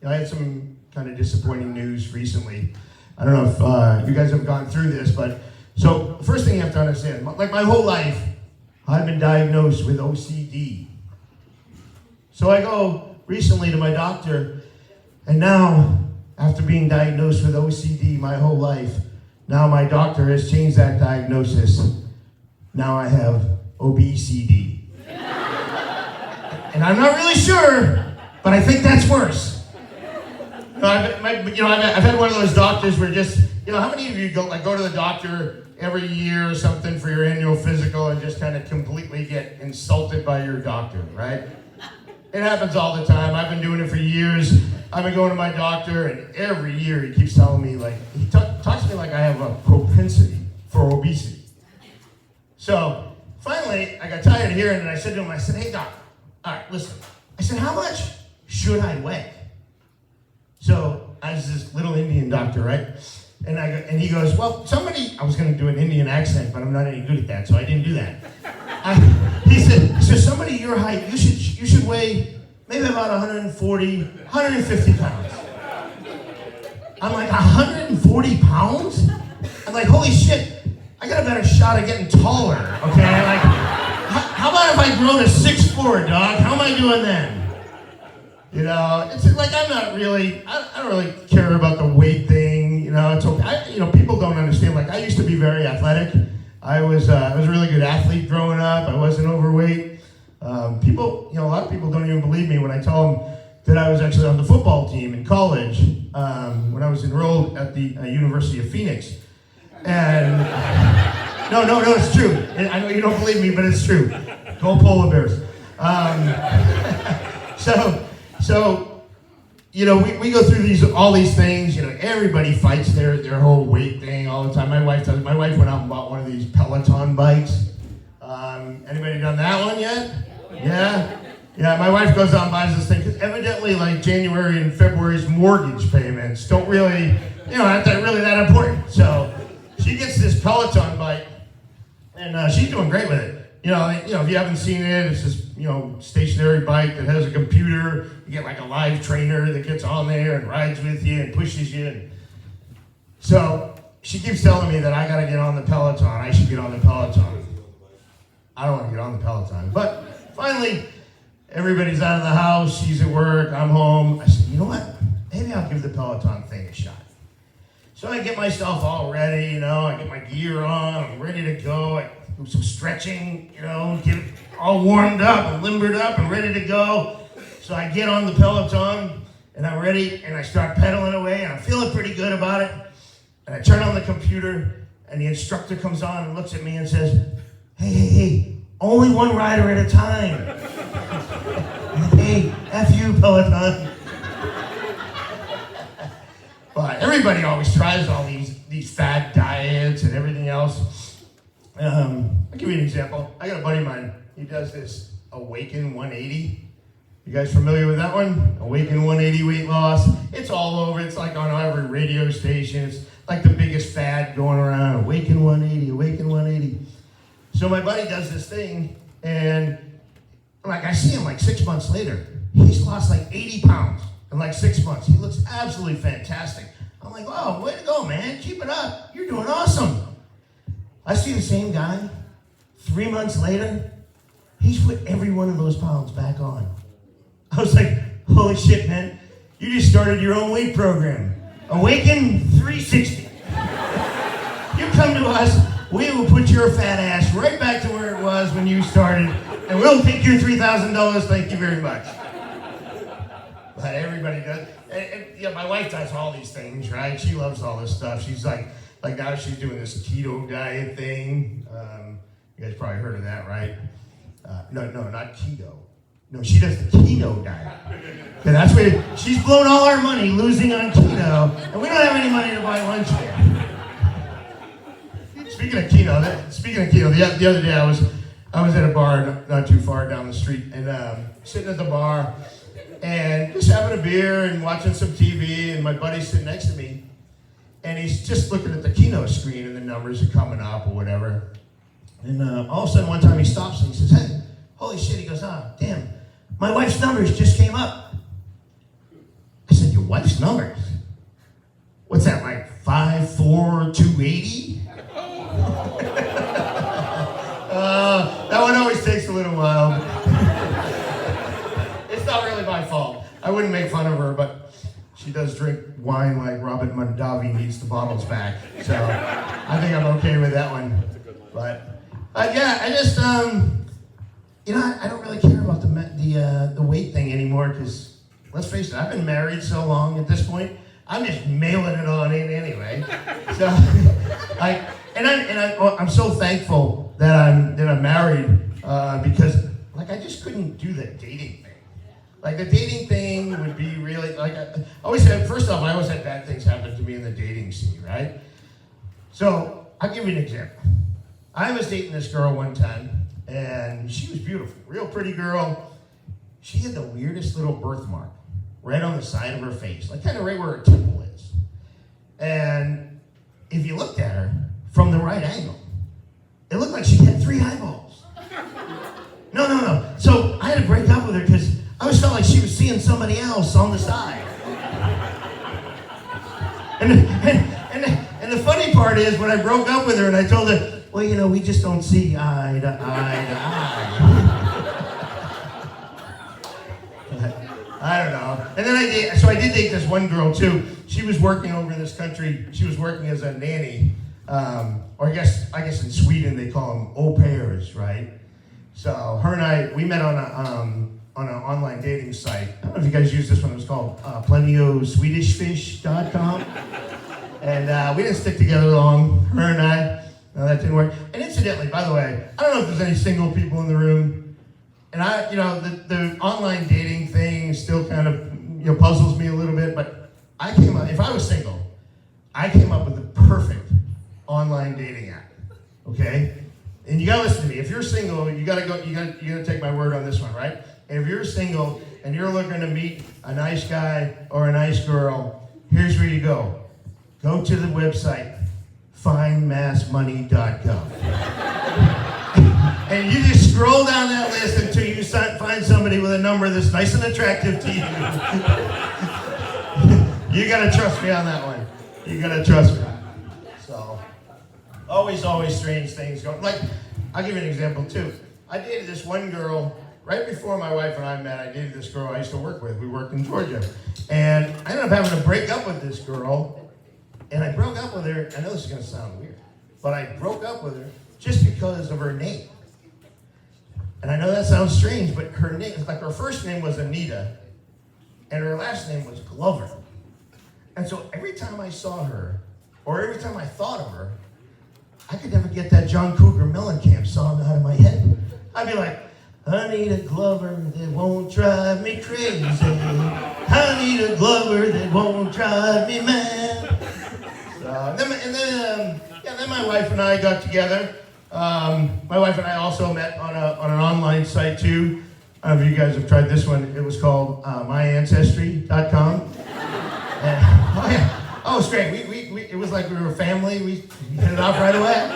I had some kind of disappointing news recently. I don't know if you guys have gone through this, but so the first thing you have to understand, like my whole life, I've been diagnosed with OCD. So I go recently to my doctor, and now, after being diagnosed with OCD my whole life, now my doctor has changed that diagnosis. Now I have obesity. And I'm not really sure, but I think that's worse. I've had one of those doctors where just, how many of you go to the doctor every year or something for your annual physical and just kind of completely get insulted by your doctor, right? It happens all the time. I've been doing it for years. I've been going to my doctor, and every year he keeps telling me, he talks to me like I have a propensity for obesity. So finally, I got tired of hearing it, and I said to him, hey, doc, all right, listen. I said, how much should I weigh? So I was this little Indian doctor, right? And he goes, well, I was going to do an Indian accent, but I'm not any good at that, so I didn't do that. He said, somebody your height, you should weigh maybe about 140, 150 pounds. I'm like, 140 pounds? I'm like, holy shit, I got a better shot at getting taller, okay? Like, how about if I grow to 6'4", dog? How am I doing then? It's like I don't really care about the weight thing. It's okay. People don't understand. Like I used to be very athletic. I was a really good athlete growing up. I wasn't overweight. A lot of people don't even believe me when I tell them that I was actually on the football team in college when I was enrolled at the University of Phoenix. And no, it's true. I know you don't believe me, but it's true. Go Polar Bears. So, we go through all these things. Everybody fights their whole weight thing all the time. My wife went out and bought one of these Peloton bikes. Anybody done that one yet? Yeah. My wife goes out and buys this thing because evidently, like January and February's mortgage payments don't really, not really that important. So she gets this Peloton bike, and she's doing great with it. If you haven't seen it, it's this, stationary bike that has a computer. You get like a live trainer that gets on there and rides with you and pushes you. So she keeps telling me that I got to get on the Peloton. I should get on the Peloton. I don't want to get on the Peloton. But finally, everybody's out of the house. She's at work. I'm home. I said, you know what? Maybe I'll give the Peloton thing a shot. So I get myself all ready, I get my gear on. I'm ready to go. I do some stretching, get it all warmed up and limbered up and ready to go. So I get on the Peloton, and I'm ready, and I start pedaling away, and I'm feeling pretty good about it. And I turn on the computer, and the instructor comes on and looks at me and says, hey, only one rider at a time. Hey, F you, Peloton. But everybody always tries all these fad diets and everything else. I'll give you an example. I got a buddy of mine. He does this Awaken 180. You guys familiar with that one? Awaken 180 weight loss. It's all over. It's like on every radio station. It's like the biggest fad going around. Awaken 180, Awaken 180. So my buddy does this thing, and I see him 6 months later. He's lost 80 pounds in 6 months. He looks absolutely fantastic. I'm like, oh, way to go, man. Keep it up. You're doing awesome. I see the same guy 3 months later. He's put every one of those pounds back on. I was like, holy shit, man. You just started your own weight program. Awaken 360. You come to us, we will put your fat ass right back to where it was when you started, and we'll take your $3,000. Thank you very much. But everybody does. And my wife does all these things, right? She loves all this stuff. She's like now she's doing this keto diet thing. You guys probably heard of that, right? No, not keto. No, she does the keto diet. And that's where she's blown all our money losing on keto, and we don't have any money to buy lunch there. Speaking of keto, the other day I was at a bar not too far down the street, and sitting at the bar and just having a beer and watching some TV, and my buddy's sitting next to me, and he's just looking at the keno screen, and the numbers are coming up or whatever. And all of a sudden, one time he stops and he says, "Hey, holy shit!" He goes, "Ah, damn, my wife's numbers just came up." your wife's numbers. What's that, like 5'4", 280? That one always takes a little while. It's not really my fault. I wouldn't make fun of her, but she does drink wine like Robin Mondavi needs the bottles back. So I think I'm okay with that one. But yeah, I just, I don't really care about the weight thing anymore because, let's face it, I've been married so long at this point, I'm just mailing it on in anyway. So, I'm so thankful that I'm married because, like, I just couldn't do the dating thing. Like, the dating thing would be really, like, I always had bad things happen to me in the dating scene, right? So, I'll give you an example. I was dating this girl one time, and she was beautiful, real pretty girl. She had the weirdest little birthmark right on the side of her face, like kind of right where her temple is. And if you looked at her from the right angle, it looked like she had 3 eyeballs. No. So I had to break up with her because I always felt like she was seeing somebody else on the side. And the funny part is when I broke up with her and I told her, well, we just don't see eye to eye to eye. I don't know. And then I did date this one girl too. She was working over in this country. She was working as a nanny, or I guess in Sweden they call them au pairs, right? So her and I, we met on an online dating site. I don't know if you guys use this one. It was called plentyoswedishfish.com. And we didn't stick together long, her and I. No, that didn't work. And incidentally, by the way, I don't know if there's any single people in the room. And the online dating thing still kind of, puzzles me a little bit. But if I was single, I came up with the perfect online dating app. Okay? And you gotta listen to me. If you're single, you gotta take my word on this one, right? And if you're single and you're looking to meet a nice guy or a nice girl, here's where you go. Go to the website, findmassmoney.gov. And you just scroll down that list until you find somebody with a number that's nice and attractive to you. You gotta trust me on that one. You gotta trust me. So, always strange things going. Like, I'll give you an example too. I dated this one girl, right before my wife and I met, I dated this girl I used to work with. We worked in Georgia. And I ended up having to break up with this girl. And I broke up with her, I know this is gonna sound weird, but I broke up with her just because of her name. And I know that sounds strange, but her name, like her first name was Anita, and her last name was Glover. And so every time I saw her, or every time I thought of her, I could never get that John Cougar Mellencamp song out of my head. I'd be like, I need a Glover that won't drive me crazy. I need a Glover that won't drive me mad. Then my wife and I got together. My wife and I also met on an online site too. I don't know if you guys have tried this one. It was called myancestry.com. Oh, it's great. It was like we were family. We hit it off right away.